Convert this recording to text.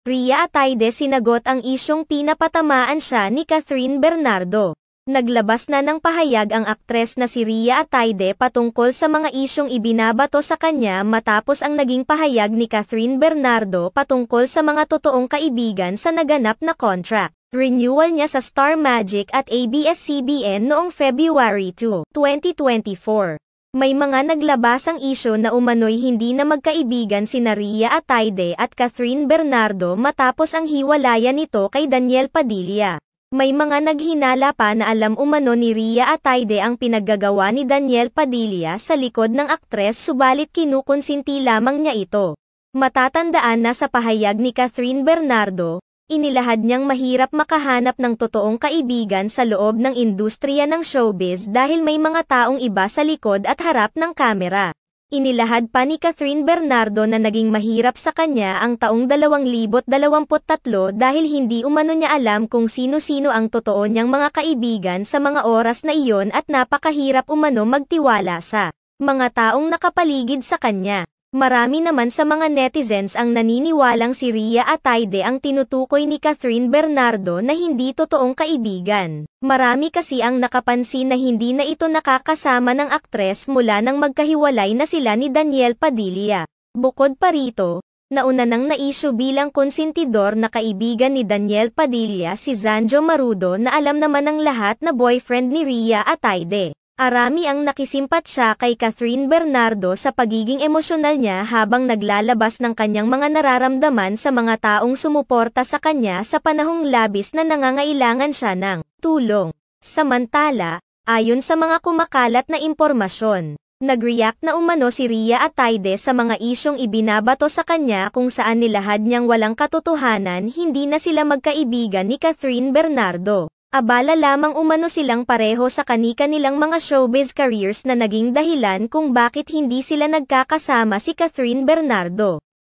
Rhea Atayde sinagot ang isyong pinapatamaan siya ni Catherine Bernardo. Naglabas na ng pahayag ang aktres na si Rhea Atayde patungkol sa mga isyong ibinabato sa kanya matapos ang naging pahayag ni Catherine Bernardo patungkol sa mga totoong kaibigan sa naganap na contract renewal niya sa Star Magic at ABS-CBN noong February 2, 2024. May mga naglabasang isyu na umano'y hindi na magkaibigan sina Rhea Atayde at Catherine Bernardo matapos ang hiwalayan nito kay Daniel Padilla. May mga naghinala pa na alam umano ni Rhea Atayde ang pinaggagawa ni Daniel Padilla sa likod ng aktres subalit kinukonsinti lamang niya ito. Matatandaan na sa pahayag ni Catherine Bernardo, inilahad niyang mahirap makahanap ng totoong kaibigan sa loob ng industriya ng showbiz dahil may mga taong iba sa likod at harap ng kamera. Inilahad pa ni Catherine Bernardo na naging mahirap sa kanya ang taong 2023 dahil hindi umano niya alam kung sino-sino ang totoo niyang mga kaibigan sa mga oras na iyon at napakahirap umano magtiwala sa mga taong nakapaligid sa kanya. Marami naman sa mga netizens ang naniniwalang si Rhea Atayde ang tinutukoy ni Catherine Bernardo na hindi totoong kaibigan. Marami kasi ang nakapansin na hindi na ito nakakasama ng aktres mula nang magkahiwalay na sila ni Daniel Padilla. Bukod pa rito, nauna nang na-issue bilang konsentidor na kaibigan ni Daniel Padilla si Zanjo Marudo na alam naman ng lahat na boyfriend ni Rhea Atayde. Arami ang nakisimpatya kay Catherine Bernardo sa pagiging emosyonal niya habang naglalabas ng kanyang mga nararamdaman sa mga taong sumuporta sa kanya sa panahong labis na nangangailangan siya ng tulong. Samantala, ayon sa mga kumakalat na impormasyon, nag-react na umano si Rhea Atayde sa mga isyong ibinabato sa kanya kung saan nilahad niyang walang katotohanan hindi na sila magkaibigan ni Catherine Bernardo. Abala lamang umano silang pareho sa kani-kanilang mga showbiz careers na naging dahilan kung bakit hindi sila nagkakasama si Catherine Bernardo.